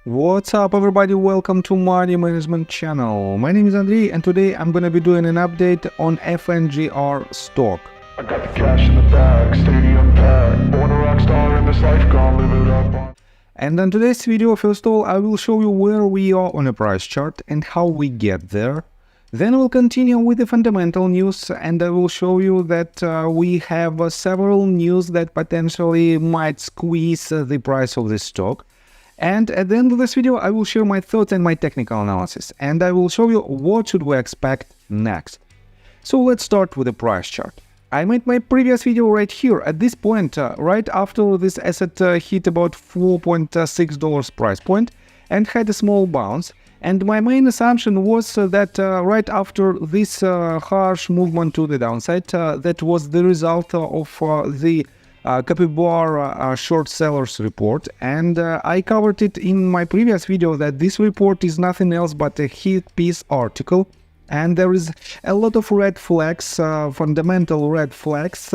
What's up everybody, welcome to Money Management channel. My name is Andrei and today I'm gonna be doing an update on FNGR stock. I got the cash in the bag, stadium packed, born a rock star in this life, gonna live it up. And in today's video, first of all, I will show you where we are on a price chart and how we get there. Then we'll continue with the fundamental news and I will show you that we have several news that potentially might squeeze the price of this stock. And at the end of this video, I will share my thoughts and my technical analysis, and I will show you what should we expect next. So let's start with the price chart. I made my previous video right here at this point, right after this asset hit about $4.6 price point and had a small bounce. And my main assumption was that right after this harsh movement to the downside, that was the result of the Capybara short sellers report, and I covered it in my previous video that this report is nothing else but a hit piece article, and there is a lot of red flags, fundamental red flags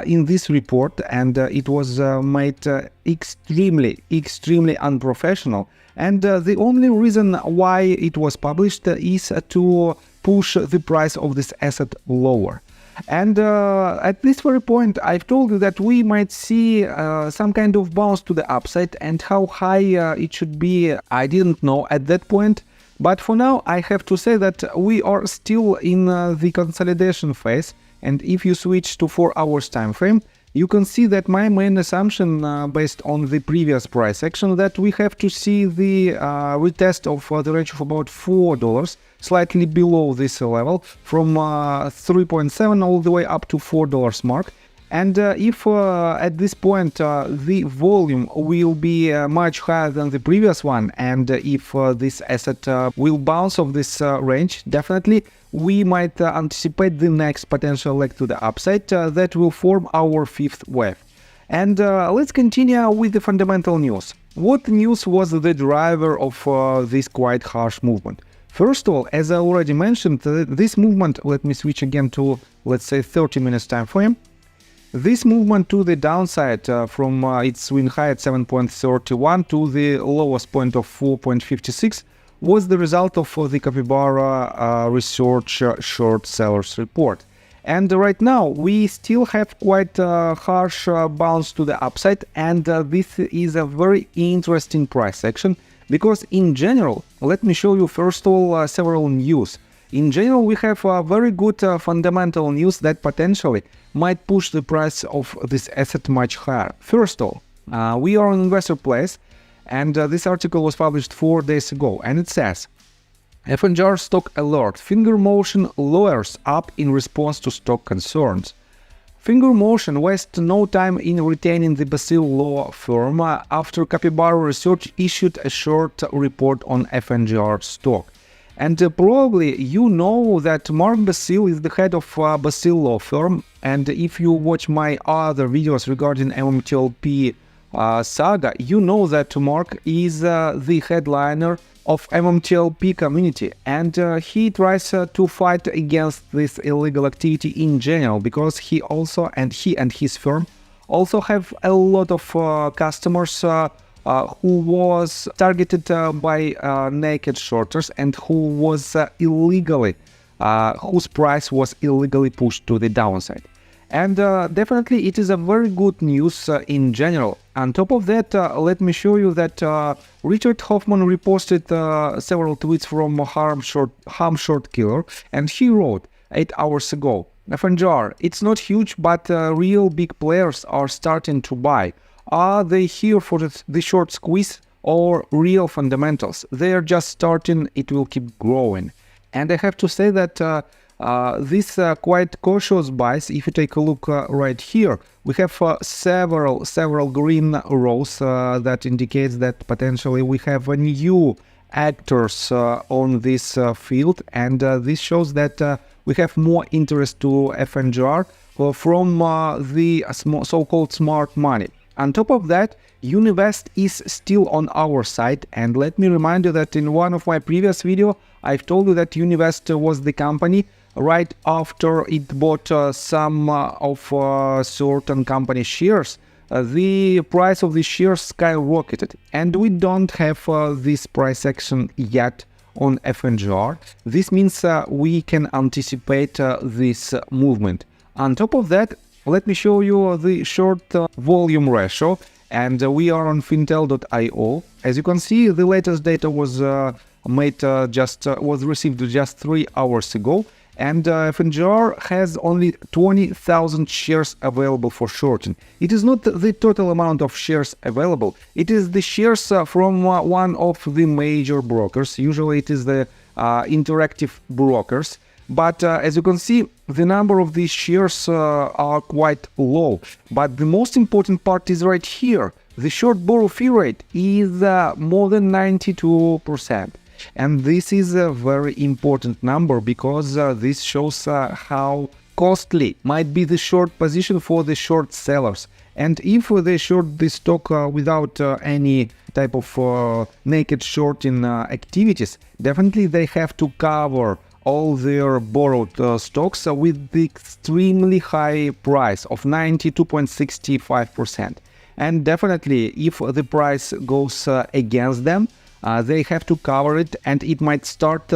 in this report, and it was made extremely unprofessional, and the only reason why it was published is to push the price of this asset lower. And at this very point, I've told you that we might see some kind of bounce to the upside, and how high it should be, I didn't know at that point. But for now, I have to say that we are still in the consolidation phase. And if you switch to 4 hours time frame, you can see that my main assumption based on the previous price action that we have to see the retest of the range of about $4, slightly below this level, from 3.7 all the way up to $4 mark. And if at this point the volume will be much higher than the previous one, and if this asset will bounce off this range, definitely we might anticipate the next potential leg to the upside that will form our fifth wave. And let's continue with the fundamental news. What news was the driver of this quite harsh movement? First of all, as I already mentioned, this movement, let me switch again to, let's say, 30 minutes time frame. This movement to the downside from its swing high at 7.31 to the lowest point of 4.56 was the result of the Capybara research short sellers report. And right now we still have quite a harsh bounce to the upside, and this is a very interesting price action, because in general, let me show you first of all several news. In general, we have very good fundamental news that potentially might push the price of this asset much higher. First of all, we are on Investor Place, and this article was published 4 days ago, and it says, FNGR Stock Alert, Fingermotion lowers up in response to stock concerns. Fingermotion wasted no time in retaining the Basil law firm after Capybara Research issued a short report on FNGR stock. And probably you know that Mark Basil is the head of Basil law firm, and if you watch my other videos regarding MMTLP saga, you know that Mark is the headliner of MMTLP community, and he tries to fight against this illegal activity in general, because he and his firm also have a lot of customers who was targeted by naked shorters, and who was whose price was illegally pushed to the downside. And definitely it is a very good news in general. On top of that, let me show you that Richard Hoffman reposted several tweets from Ham Short Killer, and he wrote 8 hours ago, FNGR, it's not huge, but real big players are starting to buy. Are they here for the short squeeze or real fundamentals? They are just starting, it will keep growing. And I have to say that this quite cautious buys, if you take a look right here, we have several green rows that indicates that potentially we have a new actors on this field, and this shows that we have more interest to FNGR from the so-called smart money. On top of that, Univest is still on our side, and let me remind you that in one of my previous videos, I've told you that Univest was the company right after it bought some of certain company shares the price of the shares skyrocketed, and we don't have this price action yet on FNGR. This means we can anticipate this movement. On top of that, let me show you the short volume ratio, and we are on fintel.io. As you can see, the latest data was received just 3 hours ago, and FNGR has only 20,000 shares available for shorting. It is not the total amount of shares available, it is the shares from one of the major brokers. Usually it is the interactive brokers. But as you can see, the number of these shares are quite low. But the most important part is right here. The short borrow fee rate is more than 92%. And this is a very important number, because this shows how costly might be the short position for the short sellers. And if they short this stock without any type of naked shorting activities, definitely they have to cover all their borrowed stocks with the extremely high price of 92.65%. And definitely, if the price goes against them, they have to cover it, and it might start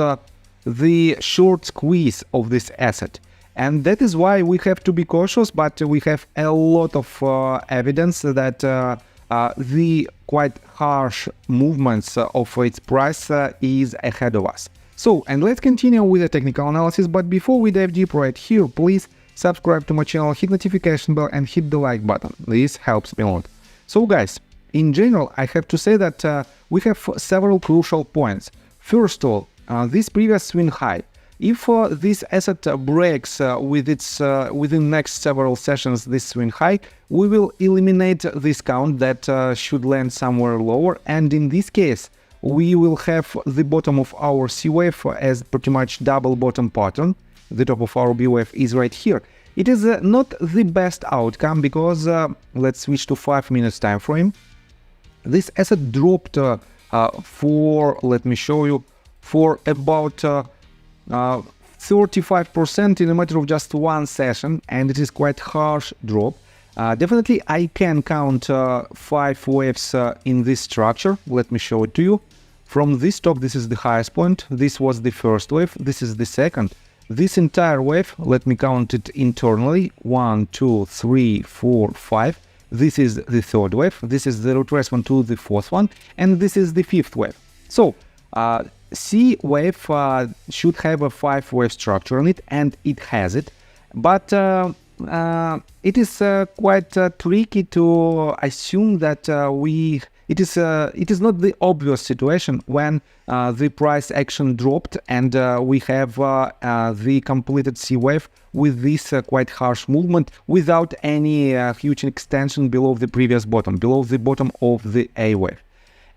the short squeeze of this asset. And that is why we have to be cautious, but we have a lot of evidence that the quite harsh movements of its price is ahead of us. So, and let's continue with the technical analysis, but before we dive deep right here, please subscribe to my channel, hit notification bell and hit the like button. This helps me a lot. So guys, in general, I have to say that we have several crucial points. First of all, this previous swing high. If this asset breaks within next several sessions this swing high, we will eliminate this count that should land somewhere lower, and in this case, we will have the bottom of our C wave as pretty much double bottom pattern. The top of our B wave is right here. It is not the best outcome, because let's switch to 5 minutes time frame. This asset dropped let me show you, for about 35% in a matter of just one session, and it is quite harsh drop. Definitely I can count 5 waves in this structure. Let me show it to you. From this top, this is the highest point, this was the first wave, this is the second. This entire wave, let me count it internally, 1, 2, 3, 4, 5. This is the third wave, this is the retracement to the fourth one, and this is the fifth wave. So, C wave should have a 5-wave structure on it, and it has it. But it is quite tricky to assume that it is not the obvious situation when the price action dropped and we have the completed C wave with this quite harsh movement without any huge extension below the previous bottom, below the bottom of the A wave.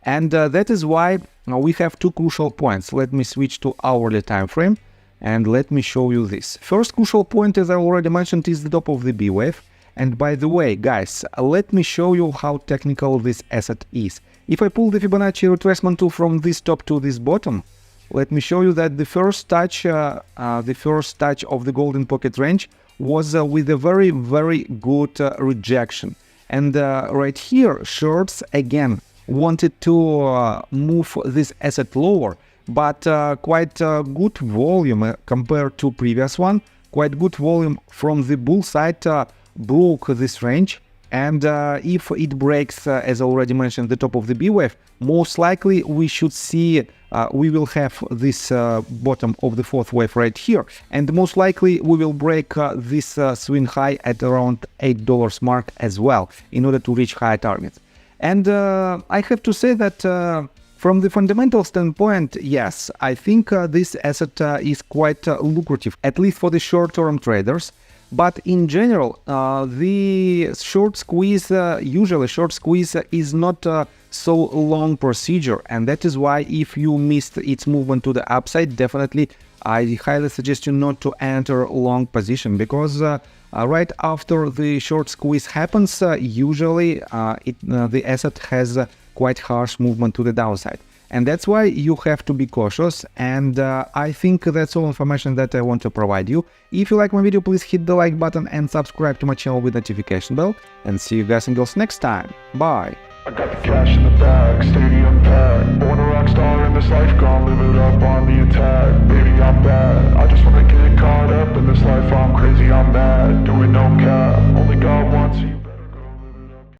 And that is why we have two crucial points. Let me switch to hourly time frame and let me show you this. First crucial point, as I already mentioned, is the top of the B wave. And by the way, guys, let me show you how technical this asset is. If I pull the Fibonacci retracement tool from this top to this bottom, let me show you that the first touch of the golden pocket range was with a very, very good rejection. And right here, shorts again wanted to move this asset lower, but quite good volume compared to previous one. Quite good volume from the bull side broke this range, and if it breaks, as already mentioned, the top of the B wave, most likely we should see we will have this bottom of the fourth wave right here, and most likely we will break this swing high at around $8 mark as well in order to reach higher targets. And I have to say that from the fundamental standpoint, yes, I think this asset is quite lucrative, at least for the short-term traders. But in general, the short squeeze, usually short squeeze is not so long procedure, and that is why if you missed its movement to the upside, definitely I highly suggest you not to enter long position, because right after the short squeeze happens, usually the asset has quite harsh movement to the downside. And that's why you have to be cautious, and I think that's all information that I want to provide you. If you like my video, please hit the like button and subscribe to my channel with notification bell, and see you guys and girls next time. Bye! I got the cash in the bag, stadium packed.